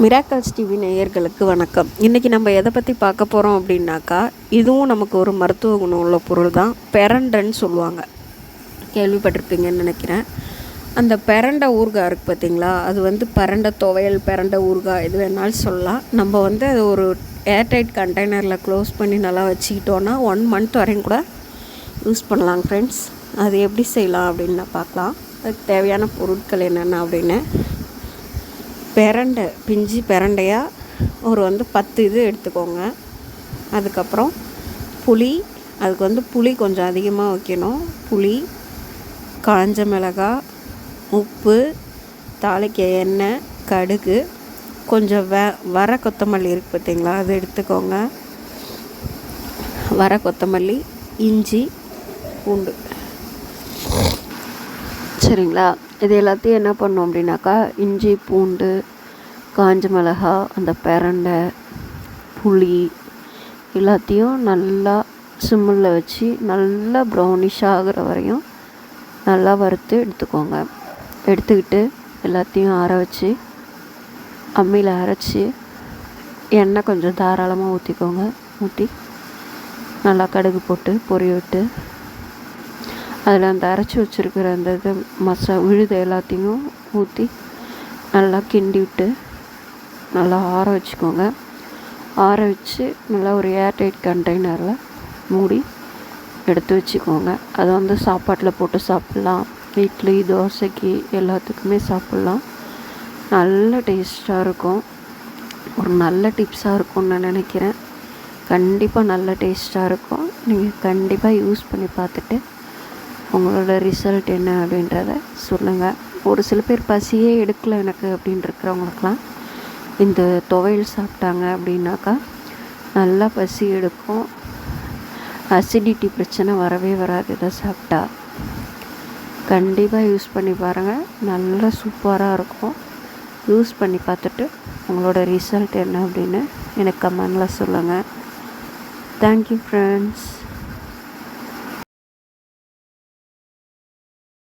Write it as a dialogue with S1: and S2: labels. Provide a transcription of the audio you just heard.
S1: Miracles TV நேயர்களுக்கு வணக்கம். இன்றைக்கி நம்ம எதை பற்றி பார்க்க போகிறோம் அப்படின்னாக்கா, இதுவும் நமக்கு ஒரு மருத்துவ குணம் உள்ள பொருள் தான். பெரண்டைன்னு சொல்லுவாங்க, கேள்விப்பட்டிருப்பீங்கன்னு நினைக்கிறேன். அந்த பெரண்டை ஊறுகாய் இருக்குது பார்த்திங்களா, அது பெரண்டை துவையல், பெரண்டை ஊறுகாய் எது வேணாலும் சொல்லலாம். நம்ம அது ஒரு ஏர்டைட் கண்டெய்னரில் க்ளோஸ் பண்ணி நல்லா வச்சுக்கிட்டோன்னா 1 மந்த் வரையும் கூட யூஸ் பண்ணலாம் ஃப்ரெண்ட்ஸ். அது எப்படி செய்யலாம் அப்படின்னு நான் பார்க்கலாம். அதுக்கு தேவையான பொருட்கள் என்னென்ன அப்படின்னு, பெரண்டை பிஞ்சு பெரண்டையாக ஒரு 10 இது எடுத்துக்கோங்க. அதுக்கப்புறம் புளி, அதுக்கு புளி கொஞ்சம் அதிகமாக வைக்கணும். புளி, காஞ்ச மிளகாய், உப்பு, தாளிக்க எண்ணெய், கடுகு, கொஞ்சம் வர கொத்தமல்லி இருக்குது பார்த்திங்களா, அது எடுத்துக்கோங்க. வர கொத்தமல்லி, இஞ்சி, பூண்டு, சரிங்களா. இது எல்லாத்தையும் என்ன பண்ணோம் அப்படின்னாக்கா, இஞ்சி, பூண்டு, காஞ்ச மிளகா, அந்த பெரண்டை, புளி எல்லாத்தையும் நல்லா சிம்மில் வச்சு நல்லா ப்ரௌனிஷ் ஆகிற வரையும் நல்லா வறுத்து எடுத்துக்கோங்க. எடுத்துக்கிட்டு எல்லாத்தையும் ஆற வச்சு அம்மியில் அரைச்சி எண்ணெய் கொஞ்சம் தாராளமாக ஊற்றிக்கோங்க. ஊற்றி நல்லா கடுகு போட்டு பொரிய விட்டு அதில் அந்த அரைச்சி வச்சுருக்கிற அந்த விழுது எல்லாத்தையும் ஊற்றி நல்லா கிண்டி விட்டு நல்லா ஆற வச்சுக்கோங்க. ஆற வச்சு நல்லா ஒரு ஏர்டைட் கண்டெய்னரில் மூடி எடுத்து வச்சுக்கோங்க. அதை சாப்பாட்டில் போட்டு சாப்பிட்லாம், இட்லி, தோசைக்கு எல்லாத்துக்குமே சாப்பிட்லாம். நல்ல டேஸ்ட்டாக இருக்கும். ஒரு நல்ல டிப்ஸாக இருக்கும்னு நான் நினைக்கிறேன். கண்டிப்பாக நல்ல டேஸ்ட்டாக இருக்கும். நீங்கள் கண்டிப்பாக யூஸ் பண்ணி பார்த்துட்டு உங்களோட ரிசல்ட் என்ன அப்படின்றத சொல்லுங்கள். ஒரு சில பேர் பசியே எடுக்கலை எனக்கு அப்படின்னு இருக்கிறவங்களுக்கெல்லாம் இந்த துவையல் சாப்பிட்டாங்க அப்படின்னாக்கா நல்லா பசி எடுக்கும். அசிடிட்டி பிரச்சனை வரவே வராது. இதை சாப்பிட்டா கண்டிப்பாக யூஸ் பண்ணி பாருங்கள். நல்லா சூப்பராக இருக்கும். யூஸ் பண்ணி பார்த்துட்டு உங்களோட ரிசல்ட் என்ன அப்படின்னு எனக்கு கமெண்டில் சொல்லுங்கள். Thank you friends.